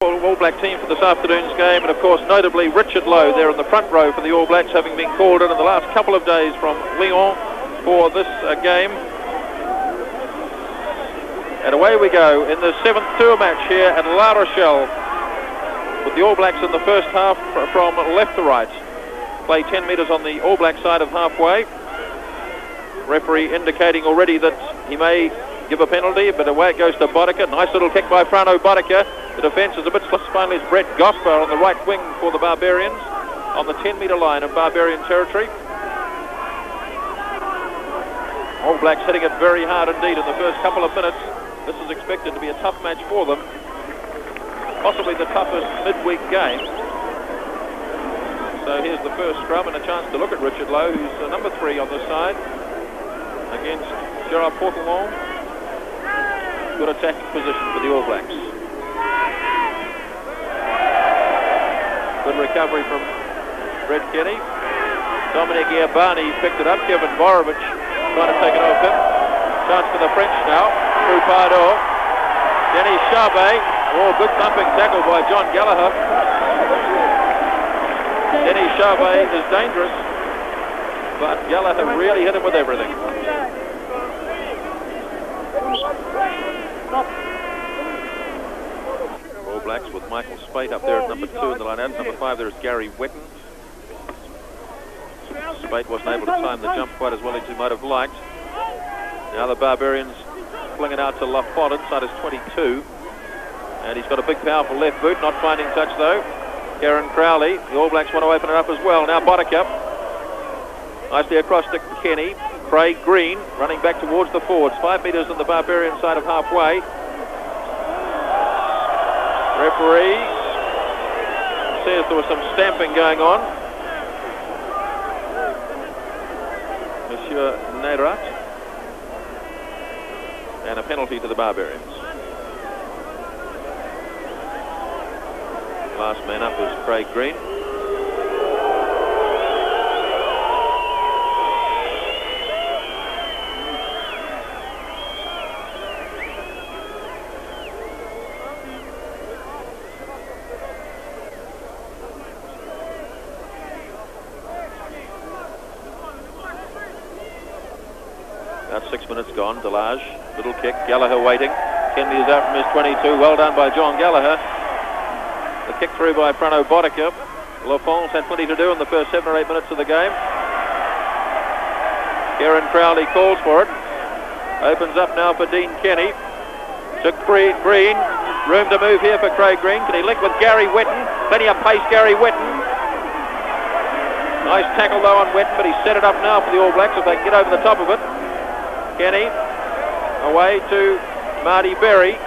All Black team for this afternoon's game, and of course notably Richard Lowe there in the front row for the All Blacks, having been called in the last couple of days from Lyon for this game. And away we go in the 7th tour match here at La Rochelle, with the All Blacks in the first half from left to right. Play 10 metres on the All Black side of halfway. Referee indicating already that he may give a penalty, but away it goes to Boddicker. Nice little kick by Frano Boddicker. The defence is a bit slow. Finally it's Brett Gosper on the right wing for the Barbarians on the 10-metre line of Barbarian territory. All Blacks hitting it very hard indeed in the first couple of minutes. This is expected to be a tough match for them, possibly the toughest midweek game. So here's the first scrum and a chance to look at Richard Lowe, who's number 3 on this side, against Gerard Portelon. Good attacking position for the All Blacks. Good recovery from Brett Kenny. Dominic Iabani picked it up. Kevin Borovich trying to take it off him. Chance for the French now. Through Pardo. Denny Charvet. Oh, good thumping tackle by John Gallagher. Denny Charvet is dangerous, but Gallagher really hit him with everything. All Blacks with Michael Spate up there at number 2 in the line-out. Number 5 there is Gary Wetton. Spate wasn't able to time the jump quite as well as he might have liked. Now the Barbarians fling it out to Lafont inside his 22. And he's got a big powerful left boot, not finding touch though. Kieran Crowley, the All Blacks want to open it up as well. Now Boddicker. Nicely across to Kenny. Craig Green running back towards the forwards. 5 metres on the Barbarian side of halfway. Referee says there was some stamping going on. Monsieur Naderat. And a penalty to the Barbarians. Last man up is Craig Green. About 6 minutes gone. Delage, little kick. Gallagher waiting. Kenley is out from his 22. Well done by John Gallagher. The kick through by Frano Boddicker. Lafont had plenty to do in the first 7 or 8 minutes of the game. Kieran Crowley calls for it. Opens up now for Dean Kenny. To Green. Room to move here for Craig Green. Can he link with Gary Wetton? Plenty of pace, Gary Wetton. Nice tackle though on Wetton, but he's set it up now for the All Blacks if they can get over the top of it. Kenny away to Marty Berry.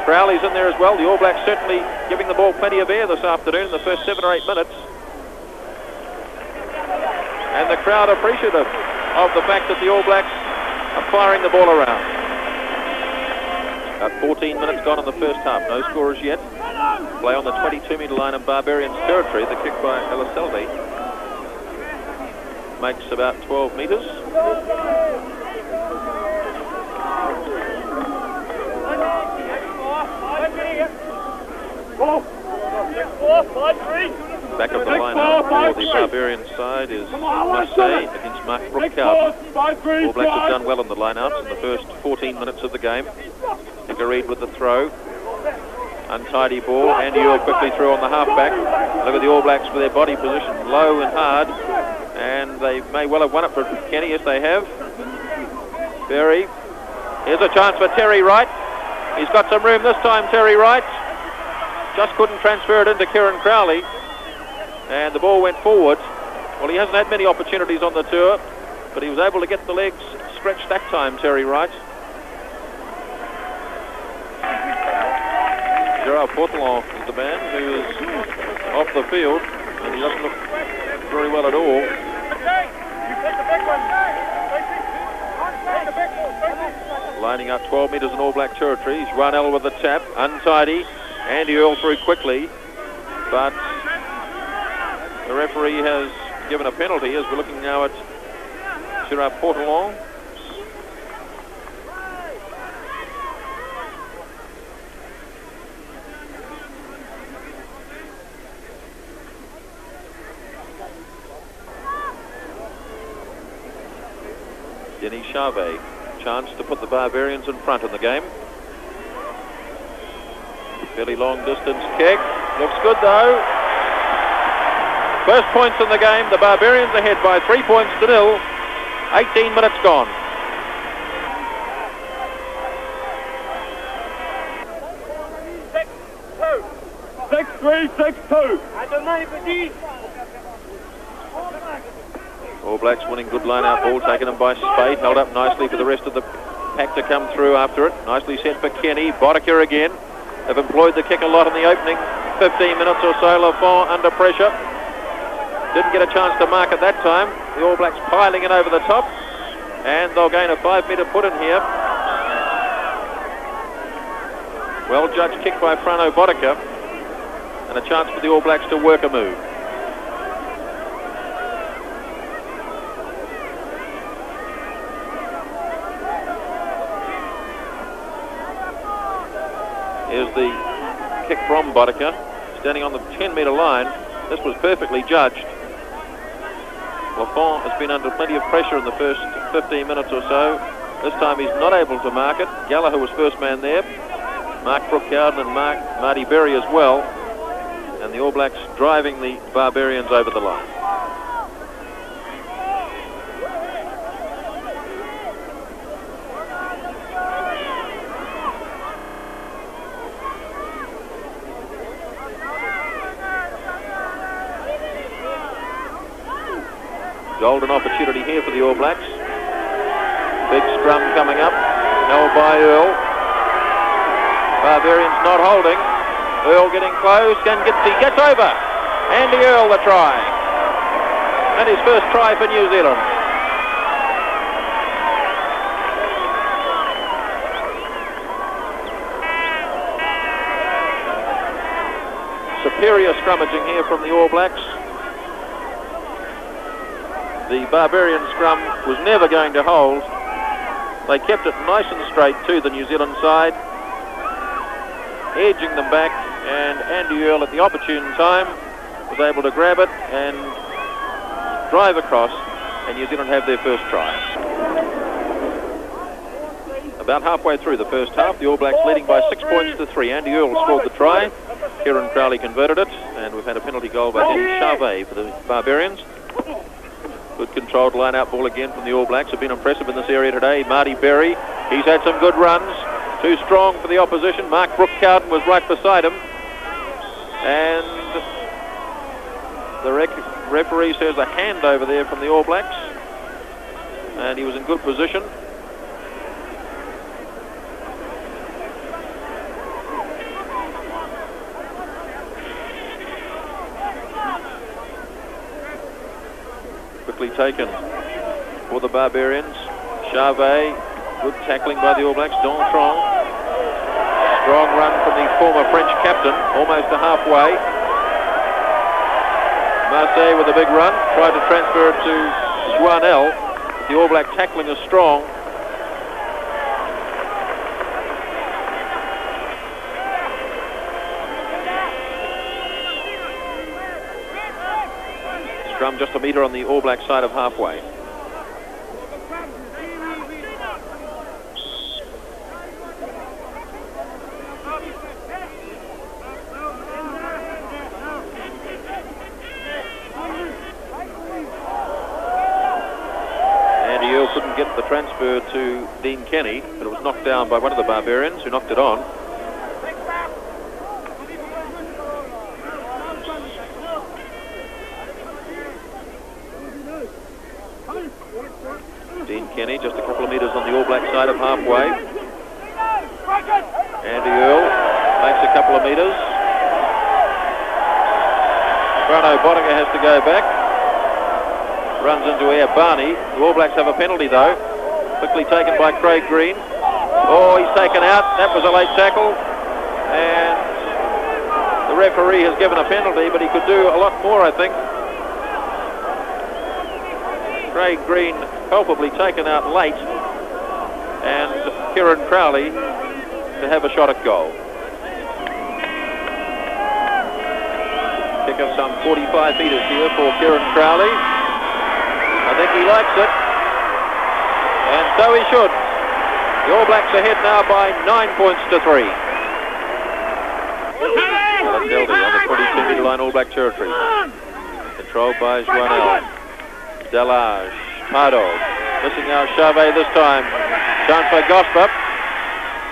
Crowley's in there as well. The All Blacks certainly giving the ball plenty of air this afternoon in the first 7 or 8 minutes. And the crowd appreciative of the fact that the All Blacks are firing the ball around. About 14 minutes gone in the first half. No scorers yet. Play on the 22-metre line of Barbarians territory. The kick by Eliselvi makes about 12 metres. Back of the line-up for the Barbarian side is Marseille against Mark Brookhout. All Blacks have done well in the line-outs in the first 14 minutes of the game. Reed with the throw. Untidy ball. Andy Earl quickly through on the halfback. Look at the All Blacks with their body position low and hard. And they may well have won it for Kenny. Yes, they have. Berry. Here's a chance for Terry Wright. He's got some room this time, Terry Wright. Just couldn't transfer it into Kieran Crowley. And the ball went forward. Well, he hasn't had many opportunities on the tour, but he was able to get the legs stretched that time, Terry Wright. Gerard Portelon is the man who is off the field, and he doesn't look very well at all. Lining up 12 metres in All Black territory. Juanel with the tap. Untidy. Andy Earl through quickly, but the referee has given a penalty as we're looking now at Gerard Portelon. Denny Charvet. Chance to put the Barbarians in front in the game. Fairly long distance kick. Looks good though. First points in the game. The Barbarians ahead by 3 points to 0. 18 minutes gone. Six, 3, 6, 2. All Blacks winning good line-out ball, taken in by Spade, held up nicely for the rest of the pack to come through after it. Nicely set for Kenny. Boddicker again. Have employed the kick a lot in the opening 15 minutes or so. Lafont under pressure. Didn't get a chance to mark it that time. The All Blacks piling it over the top. And they'll gain a 5-metre put in here. Well judged kick by Frano Boddicker. And a chance for the All Blacks to work a move. Here's the kick from Boddicker, standing on the 10-metre line. This was perfectly judged. Lafont has been under plenty of pressure in the first 15 minutes or so. This time he's not able to mark it. Gallagher was first man there. Mark Brookcowden and Marty Berry as well. And the All Blacks driving the Barbarians over the line. Golden opportunity here for the All Blacks. Big scrum coming up. Held by Earl. Barbarians not holding. Earl getting close. He gets over. Andy Earl the try. And his first try for New Zealand. Superior scrummaging here from the All Blacks. The Barbarian scrum was never going to hold. They kept it nice and straight to the New Zealand side, edging them back, and Andy Earl at the opportune time was able to grab it and drive across, and New Zealand have their first try. About halfway through the first half, the All Blacks leading by 6 points to 3. Andy Earl scored the try. Kieran Crowley converted it, and we've had a penalty goal by Denny Charvet for the Barbarians. Good controlled line-out ball again from the All Blacks. Have been impressive in this area today. Marty Berry, he's had some good runs. Too strong for the opposition. Mark Brookcowden was right beside him. And the referee says a hand over there from the All Blacks. And he was in good position. Quickly taken for the Barbarians. Charvet, good tackling by the All Blacks. Dontron, strong run from the former French captain, almost to halfway. Marseille with a big run, tried to transfer it to Joinel. The All Black tackling is strong. Scrum just a metre on the All Black side of halfway. Andy Earl couldn't get the transfer to Dean Kenny, but it was knocked down by one of the Barbarians who knocked it on. Dean Kenny just a couple of metres on the All Black side of halfway. Andy Earl makes a couple of metres. Frano Boddicker has to go back. Runs into Air Barney. The All Blacks have a penalty though. Quickly taken by Craig Green. Oh, he's taken out. That was a late tackle. And the referee has given a penalty, but he could do a lot more, I think. Craig Green culpably taken out late, and Kieran Crowley to have a shot at goal. Kick of some 45 metres here for Kieran Crowley. I think he likes it. And So he should. The All Blacks ahead now by 9 points to 3. Deldy on the 22-metre line, All Black territory. Controlled by Joannel. Delage. Pardo. Missing out Charvet this time. Chance for Gosper.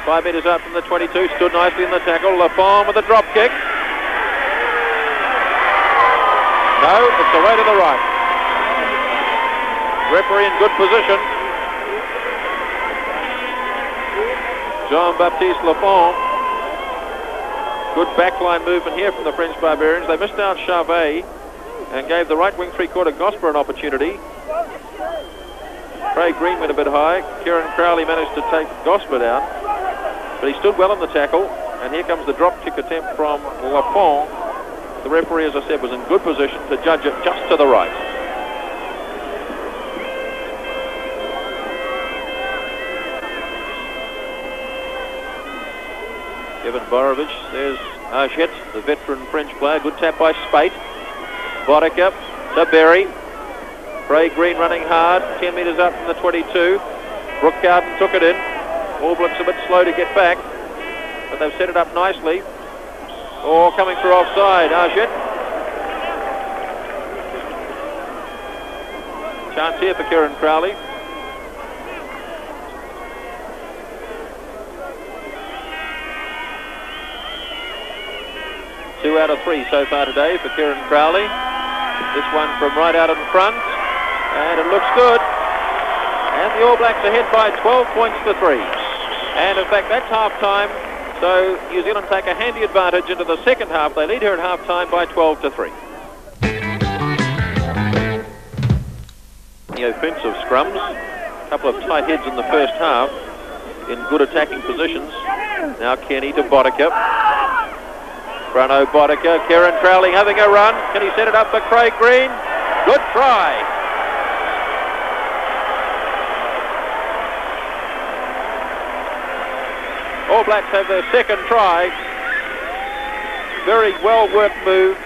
5 metres out from the 22. Stood nicely in the tackle. Lafont with a drop kick. No, it's away to the right. Referee in good position. Jean-Baptiste Lafont. Good backline movement here from the French Barbarians. They missed out Charvet and gave the right wing three-quarter Gosper an opportunity. Craig Green went a bit high. Kieran Crowley managed to take Gosper down, but he stood well in the tackle. And here comes the drop kick attempt from Lafont. The referee, as I said, was in good position to judge it just to the right. Kevin Borovich, there's Archet, the veteran French player. Good tap by Spate. Boddicker to Berry. Craig Green running hard, 10 metres up from the 22. Brooke Cowden took it in. All Blacks a bit slow to get back, but they've set it up nicely. Oh, coming through offside, Archet. Chance here for Kieran Crowley. Two out of 3 so far today for Kieran Crowley. This one from right out in front, and it looks good. And the All Blacks ahead by 12 points to 3. And in fact, that's half-time, so New Zealand take a handy advantage into the second half. They lead here at half-time by 12 to 3. The offensive scrums, a couple of tight heads in the first half, in good attacking positions. Now Kenny to Boddicker. Bruno Boddicker, Kieran Crowley having a run. Can he set it up for Craig Green? Good try. All Blacks have their second try. Very well worked move.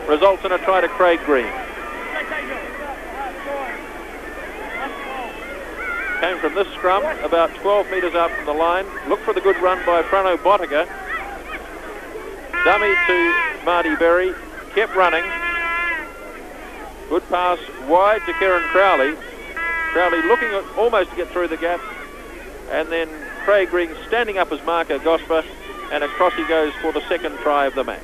Results in a try to Craig Green. Came from this scrum, about 12 metres out from the line. Look for the good run by Bruno Boddicker. Dummy to Marty Berry, kept running. Good pass wide to Kieran Crowley. Crowley looking almost to get through the gap. And then Craig Green standing up as marker Gosper, and across he goes for the second try of the match.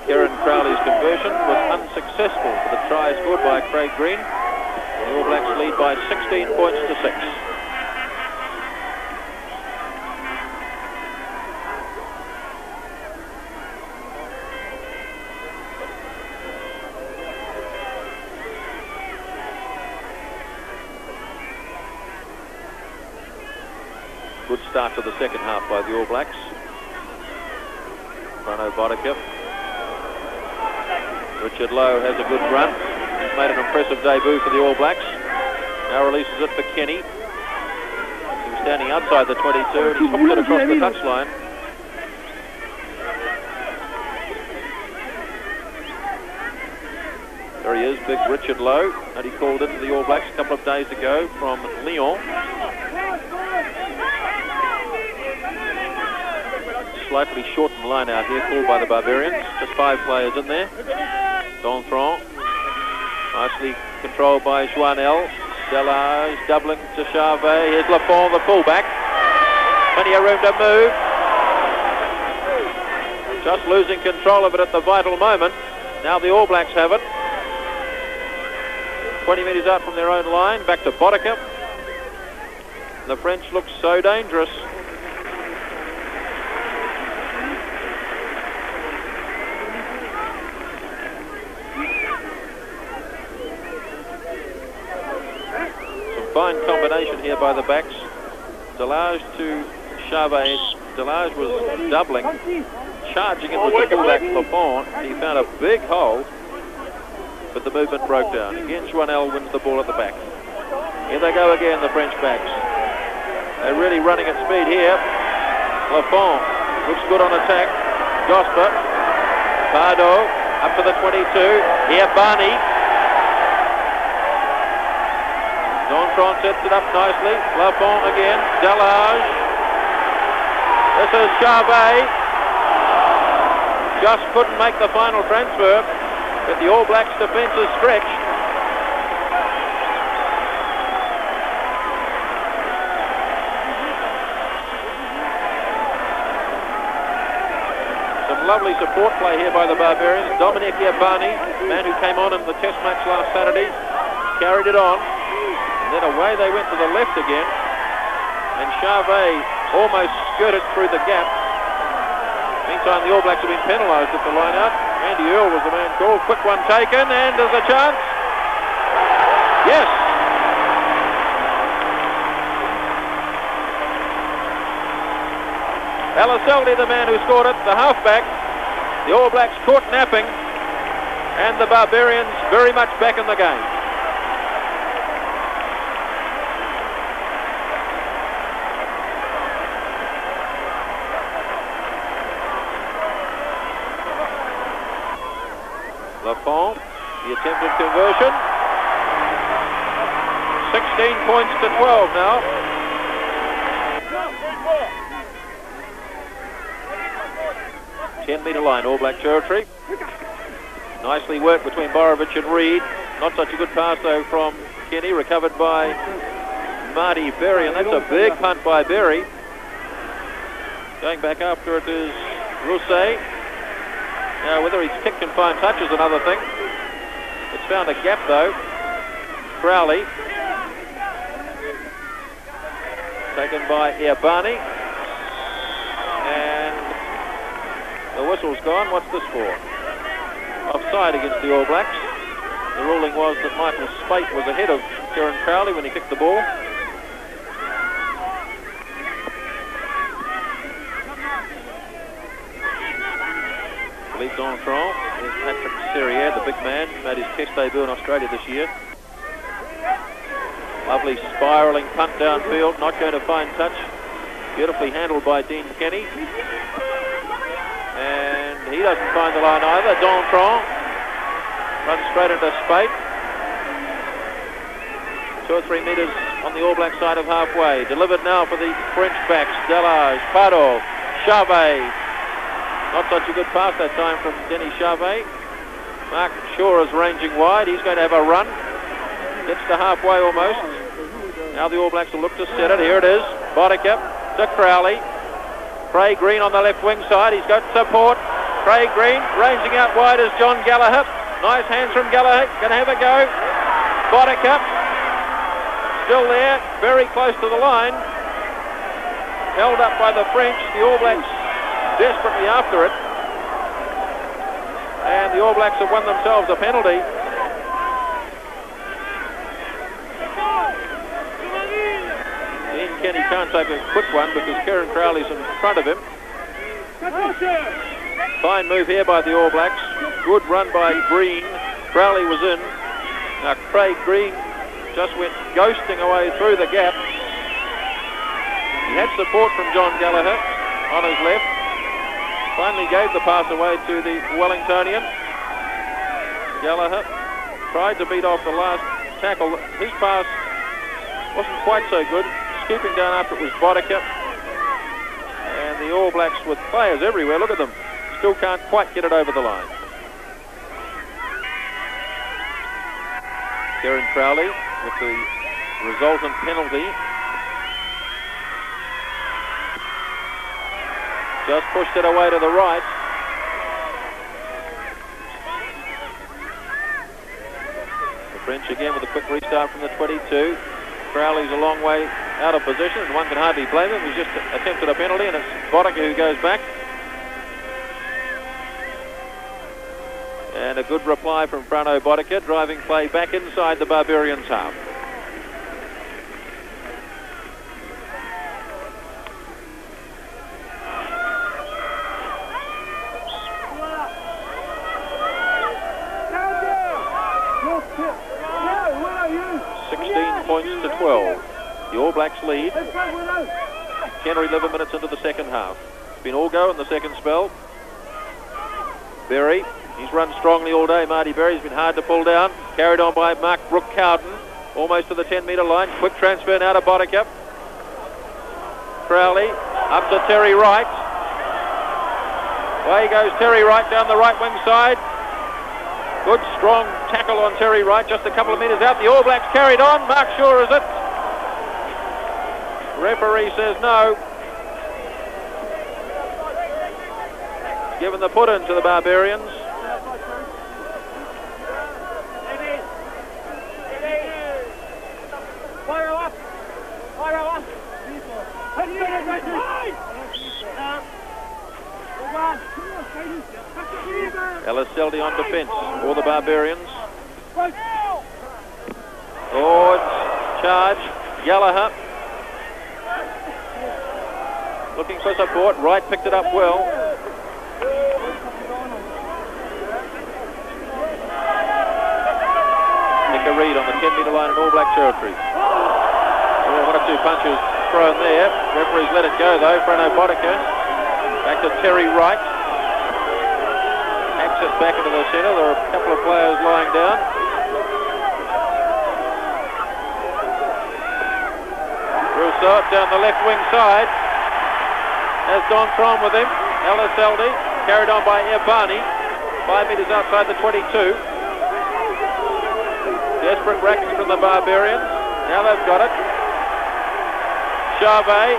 Kieran Crowley's conversion was unsuccessful for the try scored by Craig Green. The All Blacks lead by 16 points to 6. Good start to the second half by the All Blacks. Bruno Boddicker. Richard Lowe has a good run. He's made an impressive debut for the All Blacks. Now releases it for Kenny. He was standing outside the 22 and he's hooked it across the touchline. There he is, big Richard Lowe, and he called into the All Blacks a couple of days ago from Lyon. Slightly shortened line out here, called by the Barbarians. Just 5 players in there. Donthron, nicely controlled by Joannel. Delage doubling to Charvet. Here's Lafont, the fullback. Plenty of room to move. Just losing control of it at the vital moment. Now the All Blacks have it. 20 metres out from their own line. Back to Boddicker. The French look so dangerous. Fine combination here by the backs. Delage to Charvet. Delage was doubling, charging it with the fullback Lafont. He found a big hole, but the movement broke down. Again, Joannel wins the ball at the back. Here they go again, the French backs. They're really running at speed here. Lafont looks good on attack. Gosper. Pardo up to the 22. Here Barney. Dontron sets it up nicely. Lafont again. Delage. This is Charvet. Just couldn't make the final transfer, but the All Blacks defence is stretched. Some lovely support play here by the Barbarians. Dominic Iabani, man who came on in the test match last Saturday, carried it on. And then away they went to the left again. And Charvet almost skirted through the gap. Meantime, the All Blacks have been penalised at the line-out. Andy Earl was the man called. Quick one taken, and there's a chance. Yes. Alaseldi, the man who scored it, the halfback. The All Blacks caught napping, and the Barbarians very much back in the game. Lafont, the attempted conversion. 16 points to 12 now. Ten-metre line, All Black territory. Nicely worked between Borovic and Reid. Not such a good pass though from Kenny, recovered by Marty Berry, and that's a big punt by Berry. Going back after it is Rousset. Now, whether he's kicked and fine touch is another thing. It's found a gap, though. Crowley. Taken by Iabani. And the whistle's gone. What's this for? Offside against the All Blacks. The ruling was that Michael Spate was ahead of Kieran Crowley when he kicked the ball. Philippe Dontron is Patrick Serrier, the big man, made his test debut in Australia this year. Lovely spiralling punt downfield, not going to find touch. Beautifully handled by Dean Kenny. And he doesn't find the line either. Dontron runs straight into Spate. 2 or 3 metres on the All Black side of halfway. Delivered now for the French backs. Delage, Pardo, Charvet. Not such a good pass that time from Denny Charvet. Mark Shaw is ranging wide. He's going to have a run. Gets to halfway almost. Now the All Blacks will look to set it. Here it is. Bodicap to Crowley. Craig Green on the left wing side. He's got support. Craig Green ranging out wide is John Gallagher. Nice hands from Gallagher. Going to have a go. Bodicap still there. Very close to the line. Held up by the French. The All Blacks desperately after it, and the All Blacks have won themselves a penalty. Dean Kenny can't take a quick one because Kieran Crowley's in front of him. Fine move here by the All Blacks. Good run by Green. Crowley was in. Now Craig Green just went ghosting away through the gap. He had support from John Gallagher on his left. Finally gave the pass away to the Wellingtonian. Gallagher tried to beat off the last tackle. His pass wasn't quite so good. Scooping down after it was Bodicap. And the All Blacks with players everywhere. Look at them. Still can't quite get it over the line. Kieran Crowley with the resultant penalty. Just pushed it away to the right. The French again with a quick restart from the 22. Crowley's a long way out of position, and one can hardly blame him. He's just attempted a penalty, and it's Bodicka who goes back. And a good reply from Frano Bodicka, driving play back inside the Barbarians' half. Points to 12. The All Blacks lead. 10 or 11 minutes into the second half. It's been all go in the second spell. Berry, he's run strongly all day. Marty Berry's been hard to pull down. Carried on by Mark Brooke-Cowden. Almost to the 10-metre line. Quick transfer now to Boddicker. Crowley up to Terry Wright. Away goes Terry Wright down the right wing side. Good strong tackle on Terry Wright, just a couple of metres out. The All Blacks carried on. Mark Shaw is it. Referee says no. Given the put in to the Barbarians. Ellis Seldy on defence for the Barbarians. Forwards, charge, Gallagher. Looking for support, Wright picked it up well. Nick Reid on the 10-metre line in All Black territory. Oh, 1 or 2 punches thrown there. Referee's let it go though. Frano Boddicker. Back to Terry Wright. Hacks it back into the centre. There are a couple of players lying down. Rousseau down the left wing side. Has Don Tron with him. Ellis Seldy carried on by Ebani. 5 metres outside the 22. Desperate racking from the Barbarians. Now they've got it. Charvet,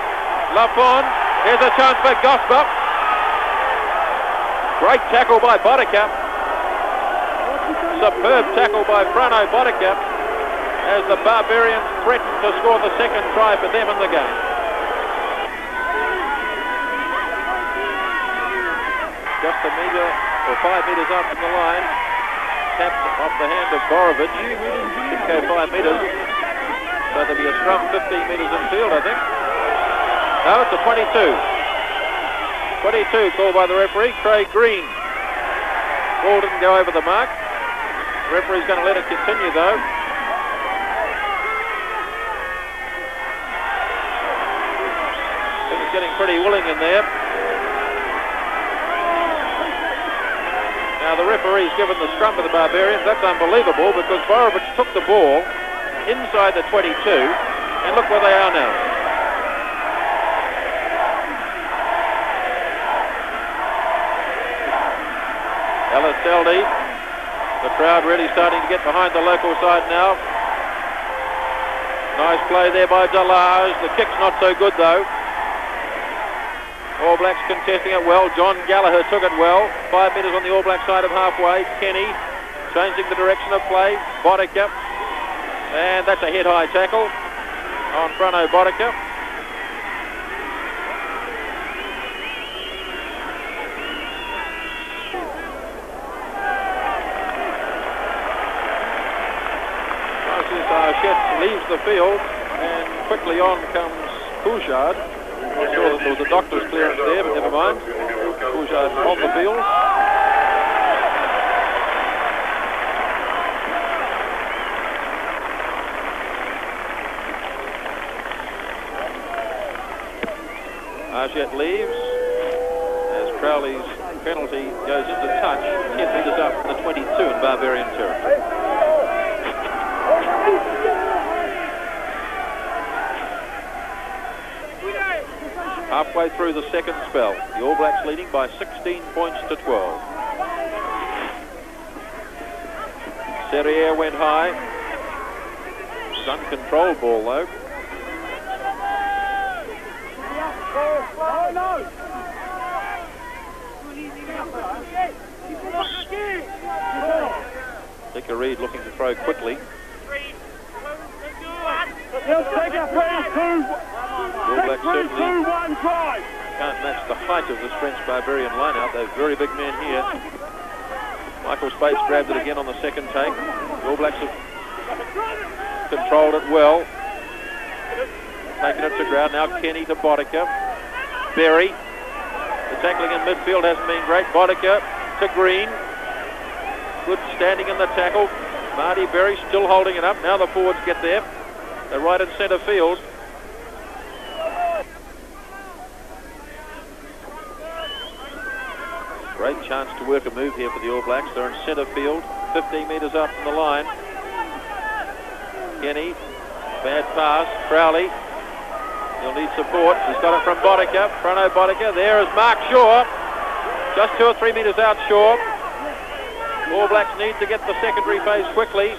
Lafon, here's a chance for Gosper. Great tackle by Boddicker. Superb tackle by Frano Boddicker as the Barbarians threaten to score the second try for them in the game. Just a metre or 5 metres up from the line. Tapped off the hand of Borovic. Should go 5 metres. So there'll be a scrum 15 metres in field, I think. No, it's a 22. 22 called by the referee, Craig Green. Ball didn't go over the mark. The referee's going to let it continue, though. Things getting pretty willing in there. Now the referee's given the scrum to the Barbarians. That's unbelievable because Borovic took the ball inside the 22, and look where they are now. Ellis Seldy, the crowd really starting to get behind the local side now. Nice play there by Delage. The kick's not so good though. All Blacks contesting it well. John Gallagher took it well. 5 metres on the All Black side of halfway. Kenny changing the direction of play. Boddicker. And that's a head-high tackle on Frano Boddicker. Archette leaves the field and quickly on comes Coujard. I'm sure that there was a doctor's clearance there, but never mind. Coujard on the field. Archette leaves as Crowley's penalty goes into touch 10 metres up from the 22 in Barbarian territory. Halfway through the second spell, the All Blacks leading by 16 points to 12. Serriere went high. It's an uncontrolled ball though. Nick Reid looking to throw quickly. He'll take a 3-2. All Blacks certainly can't match the height of this French Barbarian line-out. They're very big men here. Michael Spates grabbed it again on the second take. The All Blacks have controlled it well. Taking it to ground. Now Kenny to Boddicker. Berry. The tackling in midfield hasn't been great. Boddicker to Green. Good standing in the tackle. Marty Berry still holding it up. Now the forwards get there. They're right in centre field. Great chance to work a move here for the All Blacks. They're in centre field, 15 metres up from the line. Kenny, bad pass. Crowley, he'll need support. He's got it from Boddicker. Fronto Boddicker. There is Mark Shaw. Just 2 or 3 metres out Shaw. All Blacks need to get the secondary phase quickly.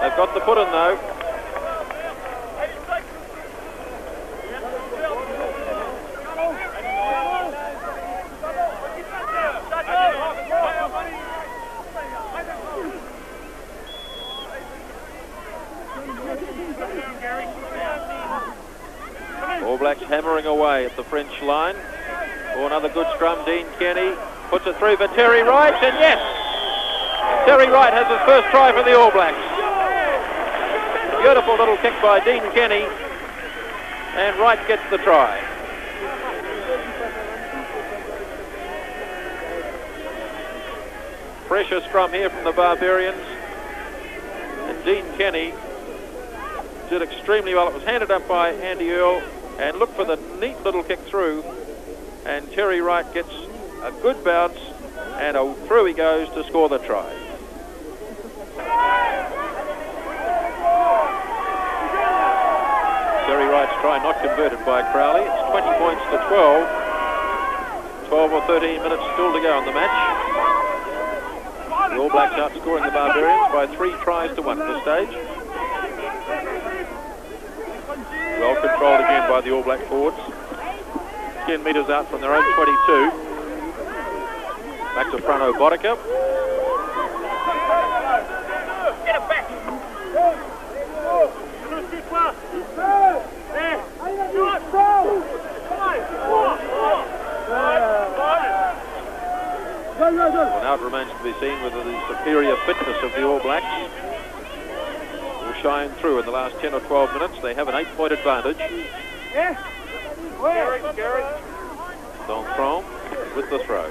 They've got the put in though. All Blacks hammering away at the French line. Oh, another good scrum. Dean Kenny puts it through for Terry Wright, and yes! Terry Wright has his first try for the All Blacks. Beautiful little kick by Dean Kenny, and Wright gets the try. Pressure scrum here from the Barbarians, and Dean Kenny did extremely well. It was handed up by Andy Earl, and look for the neat little kick through, and Terry Wright gets a good bounce, and through he goes to score the try. Terry Wright's try not converted by Crowley. It's 20 points to 12. 12 or 13 minutes still to go in the match. The All Blacks outscoring the Barbarians by 3 tries to 1 at this stage. Well controlled again by the All Black forwards. 10 metres out from their own 22. Back to Fronto Boddicker. Get it back. Well, now it remains to be seen whether the superior fitness of the All Blacks will shine through in the last 10 or 12 minutes. They have an 8-point advantage. Donfron with the throw.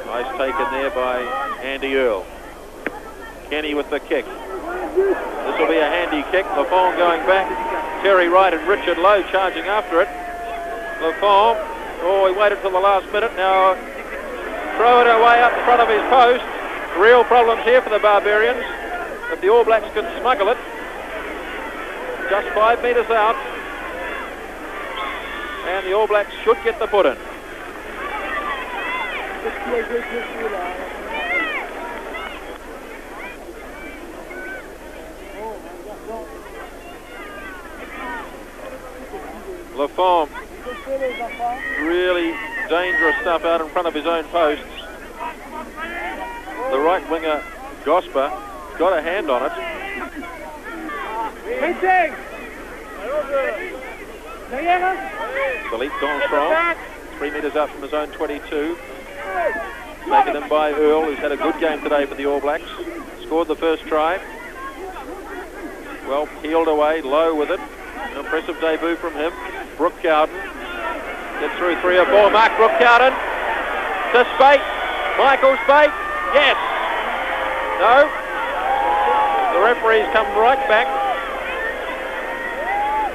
Nice taken there by Andy Earl. Kenny with the kick. This will be a handy kick. Lafont going back. Terry Wright and Richard Lowe charging after it. Lafont, oh, he waited till the last minute. Now throw it away up in front of his post. Real problems here for the Barbarians. If the All Blacks can smuggle it. Just 5 metres out. And the All Blacks should get the put in. Lafont, really dangerous stuff out in front of his own posts. The right winger, Gosper, got a hand on it. Philippe Donfron, 3 metres out from his own 22. Taken in by Earl, who's had a good game today for the All Blacks. Scored the first try. Well peeled away, Low with it. An impressive debut from him. Brooke Cowden gets through 3 or 4. Mark Brooke Cowden to Spate. Michael Spate. Yes. No. The referee's come right back.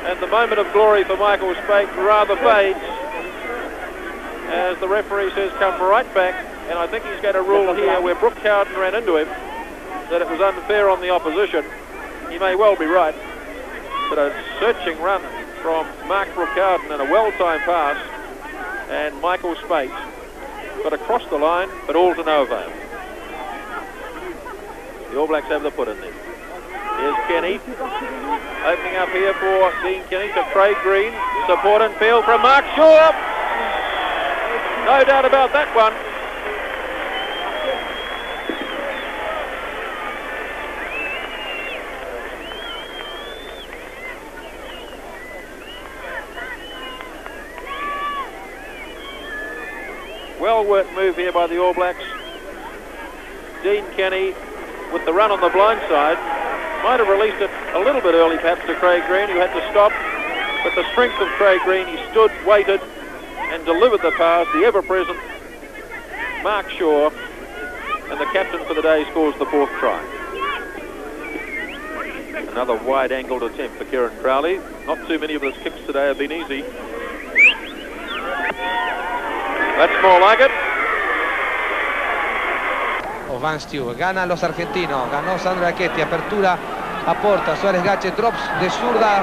And the moment of glory for Michael Spate rather fades as the referee says come right back. And I think he's going to rule here where Brooke Cowden ran into him that it was unfair on the opposition. He may well be right. But a searching run from Mark Brooke Cowden and a well-timed pass, and Michael Spate got across the line, but all to no avail. The All Blacks have the put in there. Here's Kenny, opening up here for Dean Kenny to Craig Green. Support and field from Mark Shaw. No doubt about that one. Well-worked move here by the All Blacks. Dean Kenny with the run on the blind side. Might have released it a little bit early perhaps to Craig Green, who had to stop. But the strength of Craig Green, he stood, waited and delivered the pass. The ever-present Mark Shaw, and the captain for the day scores the 4th try. Another wide-angled attempt for Kieran Crowley. Not too many of his kicks today have been easy. That's more like it. Of Van Stew. Ganan los argentinos. Ganó Sandro Achetti. Apertura a Porta. Suárez Gache. Drops de zurda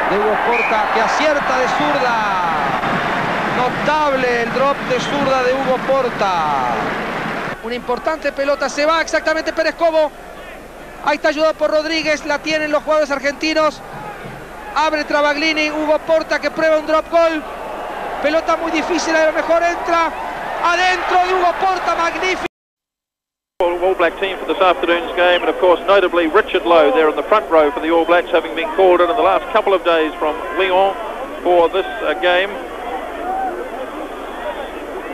de Hugo Porta, que acierta de zurda. Notable el drop de zurda de Hugo Porta. Una importante pelota. Se va exactamente Pérez Cobo. Ahí está ayudado por Rodríguez. La tienen los jugadores argentinos. Abre Travaglini. Hugo Porta que prueba un drop goal. Pelota muy difícil. A lo mejor entra adentro de Hugo Porta. Magnífico. All Black team for this afternoon's game, and of course notably Richard Lowe there in the front row for the All Blacks, having been called in the last couple of days from Lyon for this game.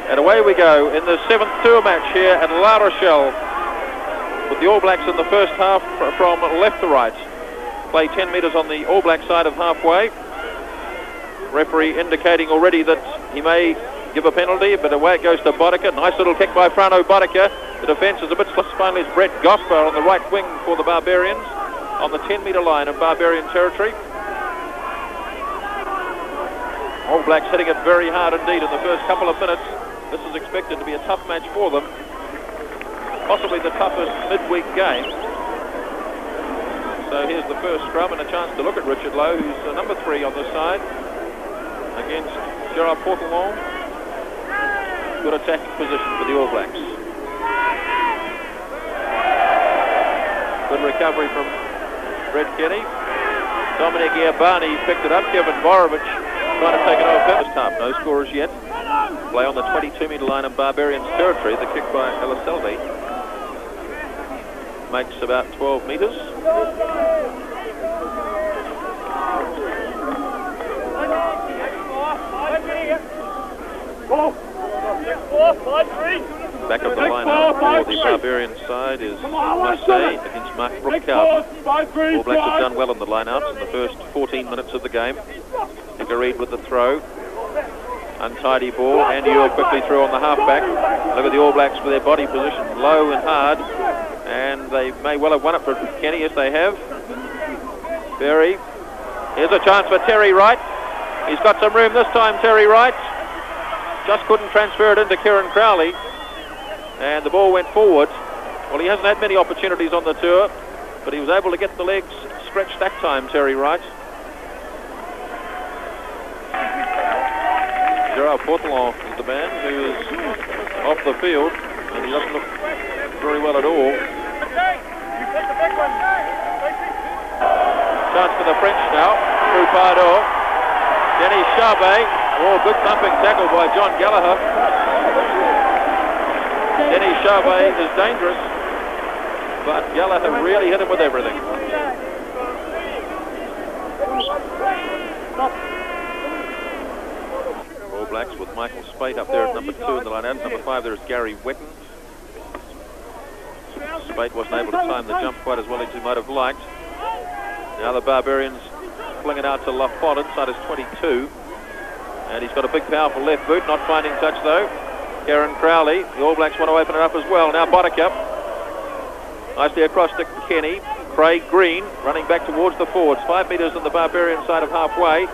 And away we go in the 7th tour match here at La Rochelle, with the All Blacks in the first half from left to right. Play 10 metres on the All Black side of halfway. Referee indicating already that he may give a penalty, but away it goes to Boddicker. Nice little kick by Frano Boddicker. The defence is a bit slow. Finally it's Brett Gosper on the right wing for the Barbarians on the 10-metre line of Barbarian territory. All Blacks hitting it very hard indeed in the first couple of minutes. This is expected to be a tough match for them. Possibly the toughest midweek game. So here's the first scrum and a chance to look at Richard Lowe, who's number 3 on this side, against Gerard Portelon. Good attacking position for the All Blacks. Good recovery from Brett Kenny. Dominic Iabani picked it up. Kevin Borovich trying to take it over first half. No scorers yet. Play on the 22-metre line of Barbarians territory. The kick by Eliseldi makes about 12 metres. Back of the lineup for the Barbarian side is Marseille against Mark Brookhout. All Blacks have done well in the lineouts in the first 14 minutes of the game. Hickareed with the throw. Untidy ball. Andy Earl quickly through on the halfback. Look at the All Blacks with their body position low and hard. And they may well have won it for Kenny. Yes, they have. Berry. Here's a chance for Terry Wright. He's got some room this time, Terry Wright. Just couldn't transfer it into Kieran Crowley. And the ball went forward. Well, he hasn't had many opportunities on the tour, but he was able to get the legs stretched that time, Terry Wright. Gerard Portelon is the man who is off the field, and he doesn't look very well at all. Chance for the French now, through Pardo. Denny Charvet. Oh, good thumping tackle by John Gallagher. Denny Charvet is dangerous, but Gallagher really hit him with everything. All Blacks with Michael Spate up there at number 2 in the line-out. Number 5 there is Gary Wetton. Spate wasn't able to time the jump quite as well as he might have liked. Now the Barbarians fling it out to Lafont inside his 22. And he's got a big, powerful left boot, not finding touch though. Kieran Crowley, the All Blacks want to open it up as well. Now Boddicker, nicely across to Kenny. Craig Green running back towards the forwards. 5 metres on the Barbarian side of halfway.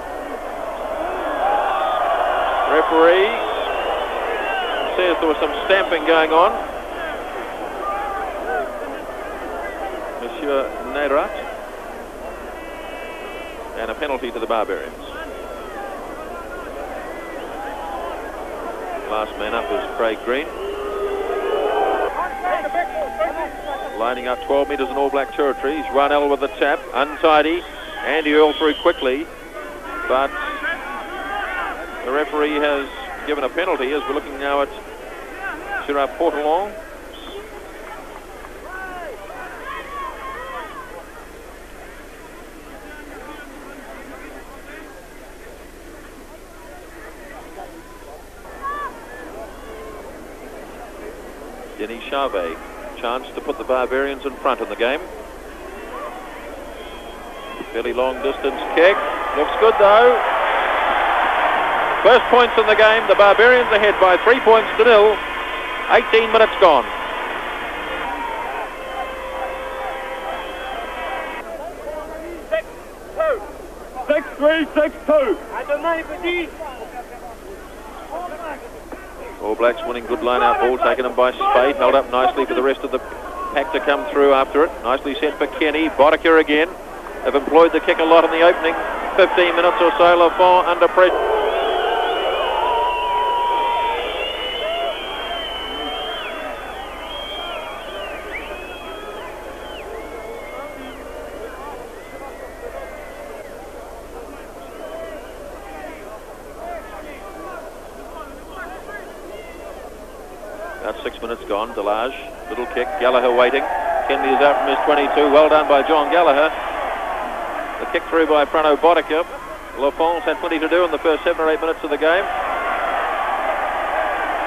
Referee says there was some stamping going on. Monsieur Neyrat. And a penalty to the Barbarians. Last man up is Craig Green. Lining up 12 metres in All Black territory. He's Ronell with the tap. Untidy. Andy Earl through quickly. But the referee has given a penalty as we're looking now at Gerard Portelon. Denny Charvet, chance to put the Barbarians in front in the game. Fairly long distance kick. Looks good though. First points in the game. The Barbarians ahead by 3 points to 0. 18 minutes gone. All Blacks winning good line-out ball, taken them by Spade, held up nicely for the rest of the pack to come through after it. Nicely set for Kenny. Boddicker again. They've employed the kick a lot in the opening 15 minutes or so. Lafont under pressure. About 6 minutes gone. Delage, little kick. Gallagher waiting. Kenley is out from his 22. Well done by John Gallagher. The kick through by Prano Boddicker. Lafont's had plenty to do in the first 7 or 8 minutes of the game.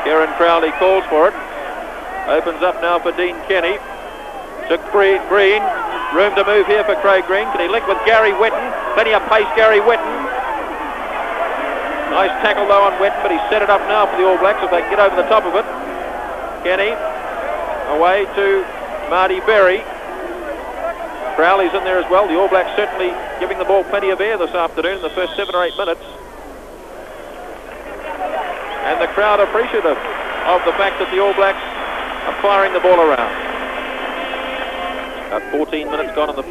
Kieran Crowley calls for it. Opens up now for Dean Kenny. To Green. Room to move here for Craig Green. Can he link with Gary Whitten? Plenty of pace, Gary Whitten. Nice tackle though on Whitten, but he's set it up now for the All Blacks if they can get over the top of it. Kenny away to Marty Berry. Crowley's in there as well. The All Blacks certainly giving the ball plenty of air this afternoon in the first 7 or 8 minutes. And the crowd appreciative of the fact that the All Blacks are firing the ball around. About 14 minutes gone in the first.